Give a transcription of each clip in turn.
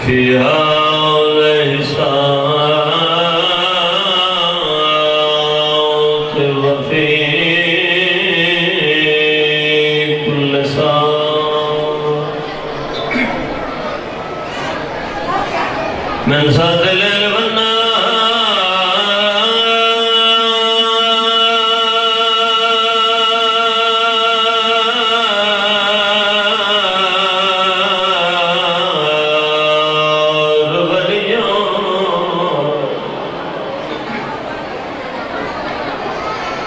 فيها الإحسان وفي كل ساعة من سات الليل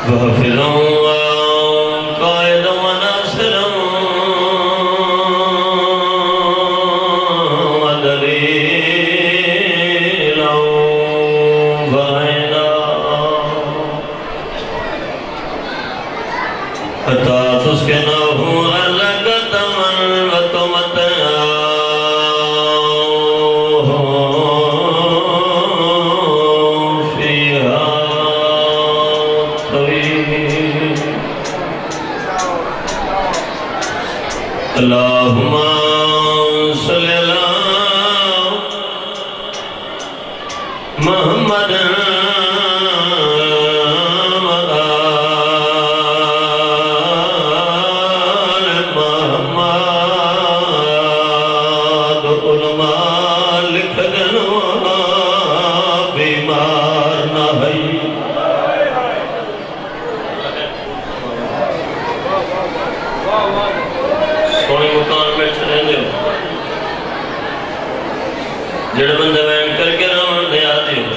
وحفظا قائدا وناصرا ودليلا وعينا حتى تسكنه أرضك طوعا وتمتعه فيها اللهم صل على محمد وآل محمد علماء لکھ دنوا بیمار نہ ہے سونے مکان میں چھڑے دے جڑے بندے وین کر کے رہن دے آتے ہو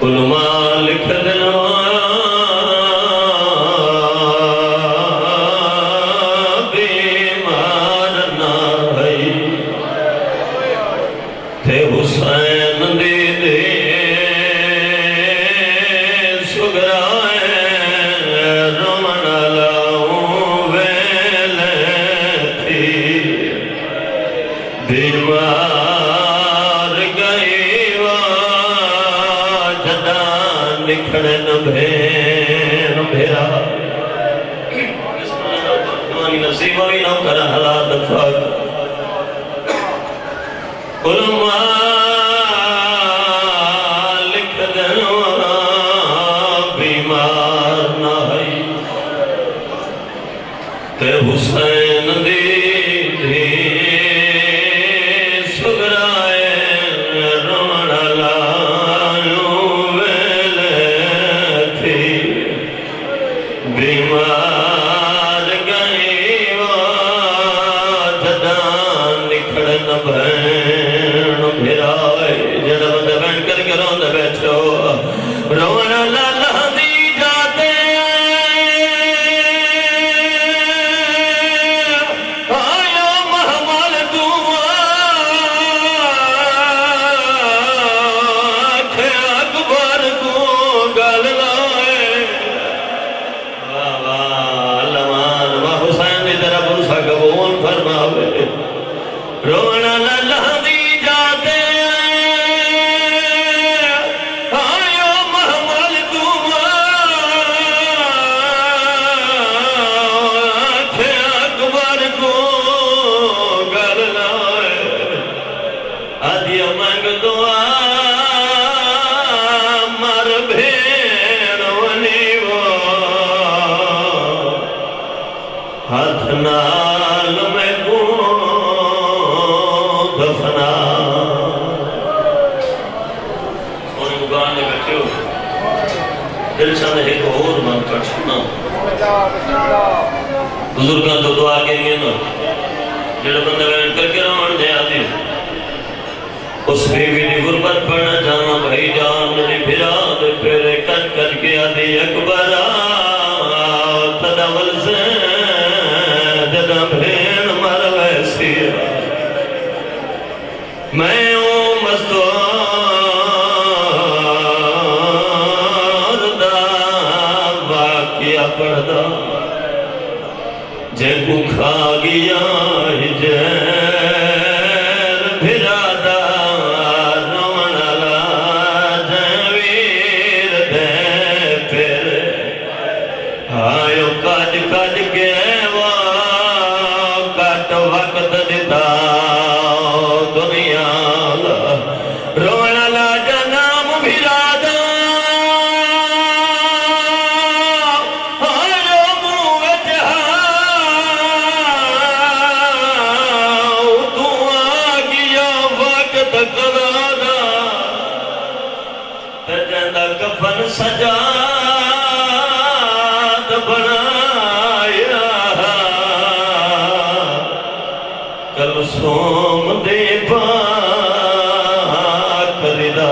علماء لکھ دینا بیمار نہ ہے تھے حسین دی دے سگرائے رومن لاؤں ویلے تھی بیمار گئی جدا نکھڑے نبھین بھیرا اسمانی نصیبہ بھی نہ کرا حالات فاق علماء لکھ دنوا بیمار نہ ہے تے حسین دی بیمار گئی جدا نکھڑے نہ بہن بھرائے جڑا بندے بہن کر کے رون دے بیٹھو رونا لالا دی جاتے آیا محمل دعا کہ اکبر کو گل لائے قبول فرماوے رونا اللہ دی جاتے آئیو محمل دعا کہ اکبر کو گر لائے آدیا مانگ دعا مر بھین ونیو ہاتھ نال میں کو دفنا سونے مقام نے بیٹھے ہو دل چاہتے ہیں کہ اور من کر سنا بزرگاں تو دعا کے لیے نا جڑا بندہ بیان کر کے روان دے آتے اس بیوی دی غربت پڑھنا جانا بھائی جان دی بھرا دے پیرے کٹ کر کے آتے اکبرہ تدول سے جدا بھین مر ویسی میں ہوں مستور دا واقعہ پڑھ دا جے کو کھا گیا ہجر بھرا دا روان لا جویر دے پھر آئیو کاج کاج کے وقت دیتا سوم دے کردہ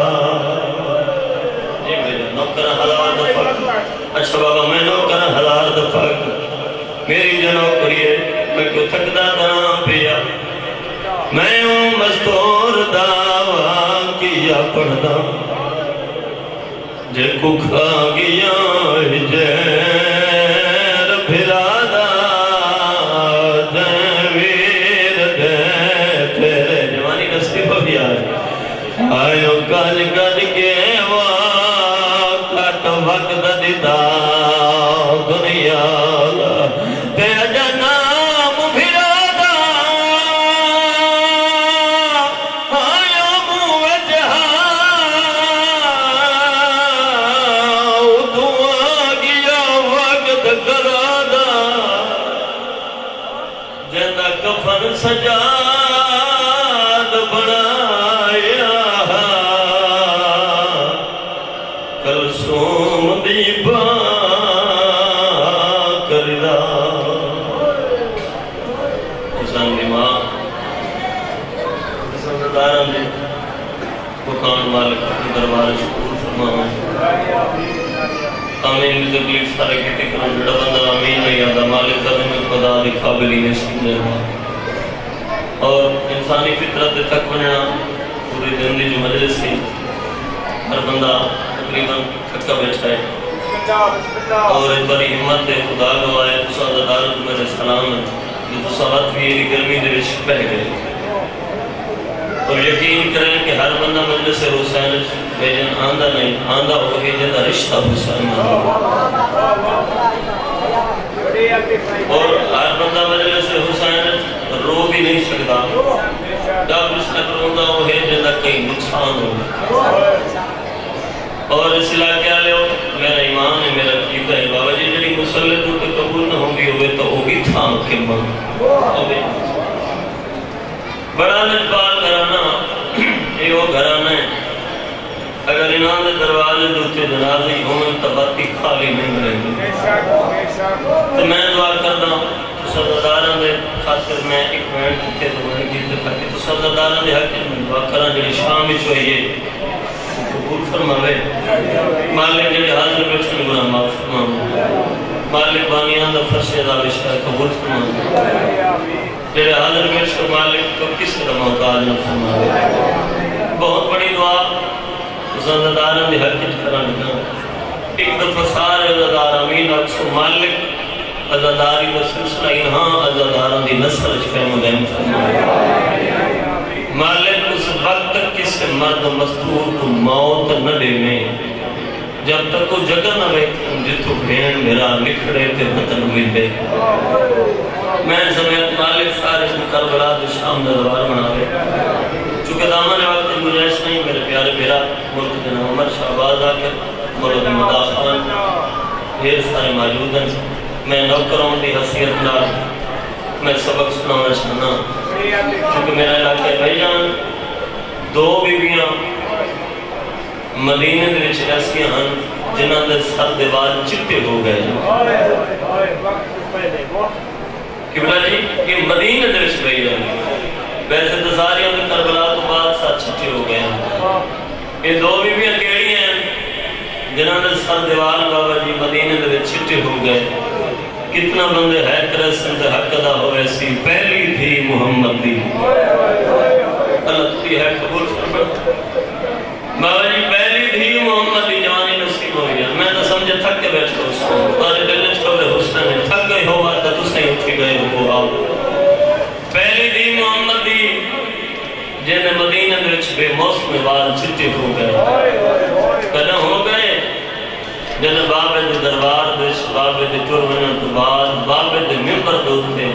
جی میرے نوکر ہزار دفعہ اچھا بابا میں نوکر ہزار دفعہ میری جو نوکری ہے میں کو تھکدا داں پیا میں ہوں مستور دعویٰ کیا پڑھدا جے کو کھا گیا جیر بھرادا جویر دے تیرے جوانی نصیب ہو گیا آئیو کاج کاج کے وقت وقت دیتا دنیا تے جنام بھرادا آئیو موہ جہاں دعا گیا وقت کرادا جندہ کفن سجاد بنایا کلثوم دی کردہ حسین دی ماں حسین داران دی مکان مالک اپنے دربار شکور فرماؤں آمین بھی تکلیف سارے کی تکرم جڑا بندہ آمین نہیں آدھا مالک قدم خدا دی قابلین سکنے اور انسانی فطرت تک بنیا پوری دن دی جو مجلس تھی ہر بندہ تقریباً تھکا بیٹھا ہے اور ایک بڑی ہمت ہے خدا گوائے تسا عزادارت میرے سلام ہے جو تسا وقت بھی یہ گرمی دے وچ بہ گئے اور یقین کریں کہ ہر بندہ مجلس حسین بیجن آندہ نہیں آندہ ہوگی جدہ رشتہ حسین اور ہر بندہ مجلس حسین رو بھی نہیں سکتا جب اس نے روندہ ہوگی جدہ کئی نقصان ہوگی اور اس علاقے آلے ہو میرا ایمان ہے میرا عقیدہ ہے بابا جی جڑی مسلط تو قبول نہ ہوگی ہوئے تو ہوگی تھام کے من بڑا نجبال گھرانا یہ وہ گھرانا ہے اگر انہاں دے دروازے دوتے جنازی ہوں تبتی خالی نہیں رہیں گے تو میں دعا کرتا ہوں تو سزاداران دے خاطر میں ایک مہین کتے تو میں کیتے تاکہ تو سزاداران دے حق میں دعا کرنا جڑی شام ہی چوئیے قبول فرماوے مالک جڑے حاضر بیٹھن گناہ معاف فرماوے مالک بانیان دا فرش دا رشتہ قبول فرماوے جڑے حاضر بیٹھن مالک کو کس طرح محتاج نہ فرماوے بہت بڑی دعا عزاداران دی حقیقت کران لگا ایک دفعہ سارے عزادار امین اکسو مالک عزاداری دا سلسلہ انہاں عزاداران دی نسل فہم و دہم فرماوے مالک اس وقت تک کس مرد مستور کو موت نہ دے میں جب تک وہ جگہ نہ بیٹھیں جتو بھین میرا لکھڑے تے وطن ملے میں سمیت مالک سارے کربلا دے شام دربار مناوے چونکہ دامن وقت گنجائش نہیں میرے پیارے پیرا ملک دن عمر شہباز آکر ملک مدافعان ڈھیر سارے موجود ہیں میں نوکروں دی حیثیت نال میں سبق سنانا چاہنا کیونکہ میرا علاقہ بھائی جان دو بیویاں مدینے دے وچ ایسیاں ہیں جنہاں دے سر دیوار چٹے ہو گئے قبلہ جی یہ مدینے دے وچ بھائی جان ویسے تو ساریاں دے کربلا تو بعد ساتھ چٹے ہو گئے ہیں یہ دو بیویاں کیڑی ہیں جنہاں دے سر دیوار بابا جی مدینے دے وچ چٹے ہو گئے کتنا بندے ہے کرسن دے حق ادا ہو ایسی پہلی تھی محمد دی اللہ تھی ہے قبول فرمائے بابا جی پہلی تھی محمد دی جوانی نصیب ہو گیا میں تو سمجھے تھک کے بیٹھ کر اس کو اور دل چھوڑے حسن ہے تھک گئی ہو بات تو سے اٹھی گئے ہو آؤ پہلی تھی محمد دی جنہیں مدینہ میں بے موسم بال چٹے ہو گئے کہنا ہو گئے جنہیں بابے دے دربار دیش بابے دے چورمنہ تو بعد بابے دے ممبر دوتے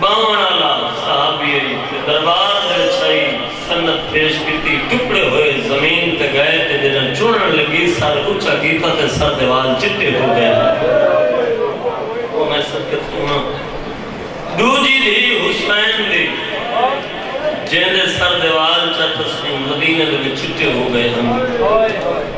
باون اللہ صحابی دربار دے چھائی سنت پیش کیتی ٹکڑے ہوئے زمین تے گئے تے جنہیں چونن لگی سر اچھا کیتا تے سر دیوال چٹے ہو گئے وہ میں سکت سنا دوجی دی حسین دی جہنے سر دیوال چاہتا مدینہ دے چٹے ہو گئے ہم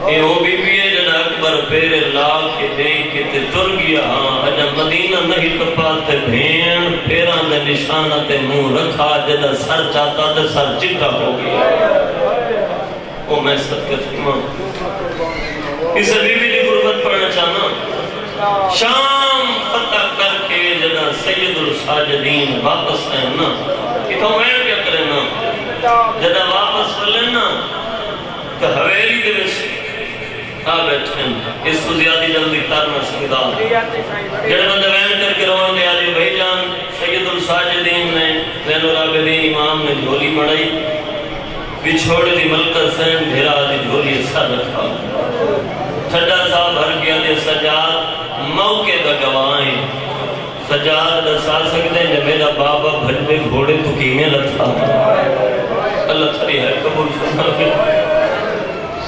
یہ وہ بی بی ہے جنہ اکبر پیر لا کے دیں کے تے تر گیا ہاں اجا مدینہ نہیں کپاتے بھین پھیران دے نشانہ تے منہ رکھا جدہ سر چاہتا تے سر چٹا ہو گیا وہ میں صدقہ فرمان اسے بی بی دی غربت پڑھنا چاہنا شام فتح کر کے جدہ سید الساجدین واپس آئے نا کہ تو میں کیا کرے نا جدہ واپس پڑھلے نا کہ حویلی دے ویسے آ بیٹھیں اس کو زیادی جلدی تارنا سکتا جڑے بندے وین کر کے روان دے آجے بھائی جان سید الساجدین نے زین العابدین امام نے جھولی مڑائی بچھوڑ دی ملکہ سین بھیرا دی جھولی سر رکھا تھڑا صاحب بھر گیا دے سجاد موقع دا گوائیں سجاد دسا سکتے ہیں جب میرا بابا بھجبے گھوڑے تو کیمیں لتھا اللہ تھری ہے قبول فرما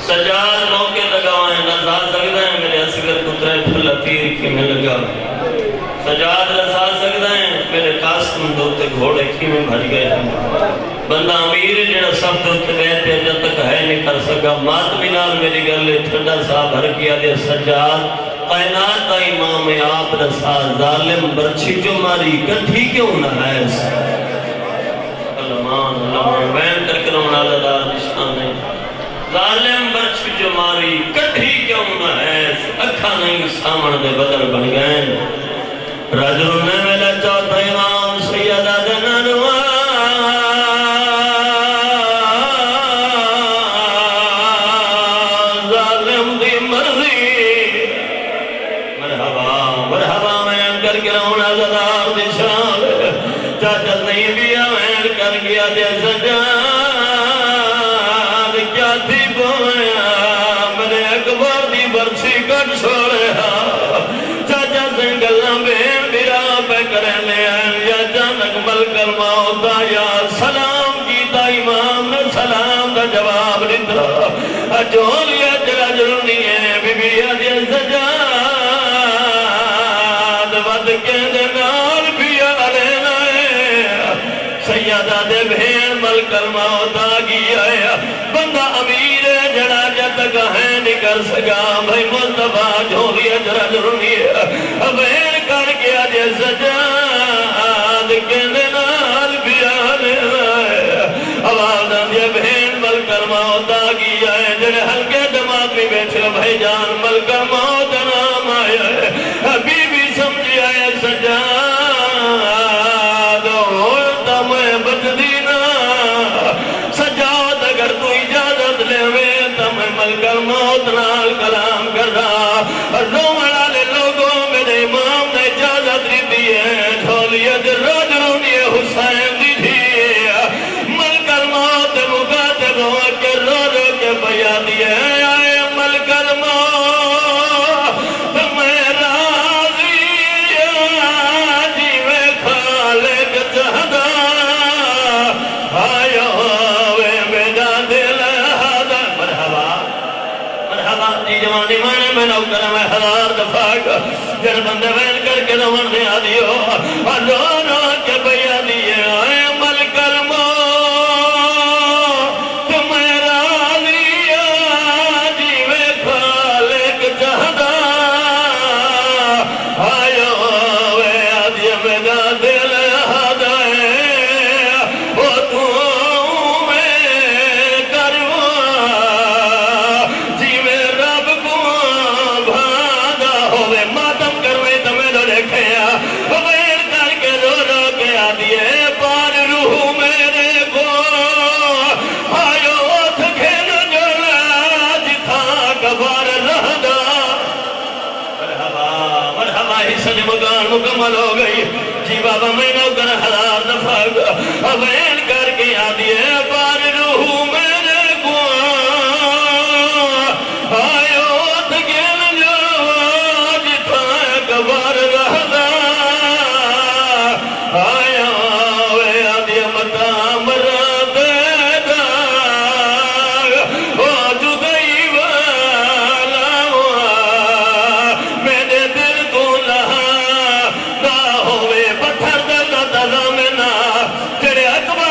سجاد موقع دا گوائیں دسا سکتے ہیں میرے اسگر کترے پھلا تیر کیمیں لگا سجاد دسا سکتے ہیں میرے قاسم دوتے گھوڑے کیمیں بھج گئے ہیں بندہ امیر جنہا سب دوتے بیتے جب تک ہے نہیں کر سکا ماتمی نال میری گلے تھنڈا صاحب ہر کیا دے سجاد قائنات کا امام آپ رسا ظالم برچی جو ماری کٹھی کیوں نہ ہے اللہ وین کر کے رونا لدار نشان ہے ظالم برچی جو ماری کٹھی کیوں نہ ہے اکھا نہیں سامن دے بدل بن گئے رجل نے میلا چاہتا امام سیدہ دنانوان جولیت رجلنی ہے بی بی آدھیا سجاد ود کے دنال بھی علینا ہے سیدہ دے بھین ملک الموت آگی آیا بندہ امیر جڑا جتک ہے نہیں کر سکا بھائی مصطفیٰ جولیت رجلنی ہے بھین کر کے آدھیا سجاد کے دنال بھی علینا ہے آواز آدھیا بھین ملک الموت آگی آیا جڑے ہلکے دماغ بھی بیٹھے بھائی جان ملک موت نام آیا ہے بی بی سمجھی آیا سجاد ہوتا میں بچ دینا سجاد اگر تو اجازت لے ہوئے تو میں ملک موت نال کلام کرنا رومڑا لے لوگوں میرے امام نے اجازت ری دی ہے جھولیت رجلونی حسین دی تھی ملک موت مقاتب ہوا کہ رو رو کے بیا دیئے آئے ملک الموت میں راضی جی میں خالق چہدہ آیا ہوئے میرا دل حدا مرحبا جی جوانی مانے میں نوکر میں ہزار دفاع جن بندے وین کر کے روان دے آدیو اور رو رو کے بیا دیئے آئے ملک الموت مکمل ہو گئی جی بابا میں نوکر ہزار دفعہ وین کر کے آدھی ہے بار روح میرے کو آئیو تکین جو جتھا کبار رہدا آیا وے آدھی متا مرد دا او جدائی والا میرے دل کو لہا جڑے اکبر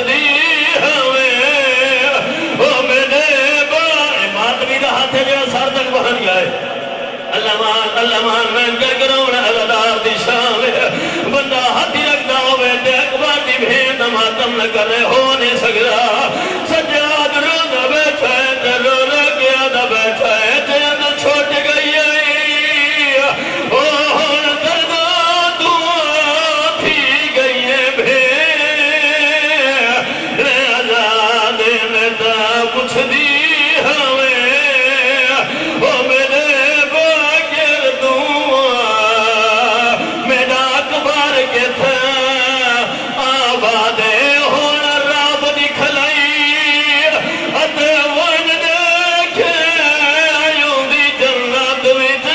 دی ہمیں او میرے بھائی ماتمی دا ہاتھ ہے جو سار تک بہن گئے اللہ مان میں کر کرونا عزدار دی شام بندہ ہاتھی رکھتا ہوئے تے اکبر دی بھین ماتم نہ کر رہے ہو نہیں سکتا سجاد روز بیٹھا ہے تے رو رو کیا دا بیٹھا ہے تے اندر چھوٹ گئی ہے او ہون کردہ دعا تھی گئی ہے بھین آزاد میں تا کچھ دی ہمیں او میرے باگر دعا میرا اکبر کے تھا آباد ہون راب دکھلائی اتے ون دیکھے آئیوں دی جنت وچ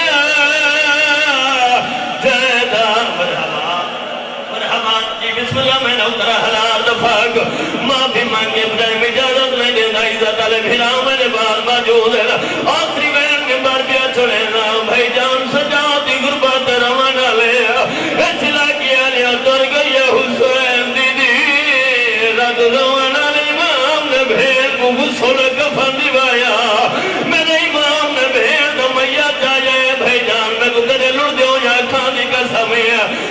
جیدہ مرحبا جی بسم اللہ میں نوترہ حلال دفاق ماں بھی مانگے بجائے میں اجازت میں دینا عزت علی بھیرا میرے بار موجود ہے آخری بین میں بار بیا چھوڑے نا بھائی جان سجاتی غربت روانہ لے اچھلا کیا لیا تر گئی حسین دیدی رد روانہ لے امام نے بھیر کو غسل کفن دیوایا میرے امام نے بھیر تو میت جائے بھائی جان میں کو کدے لڑ دیو یا کھانی کا سمیں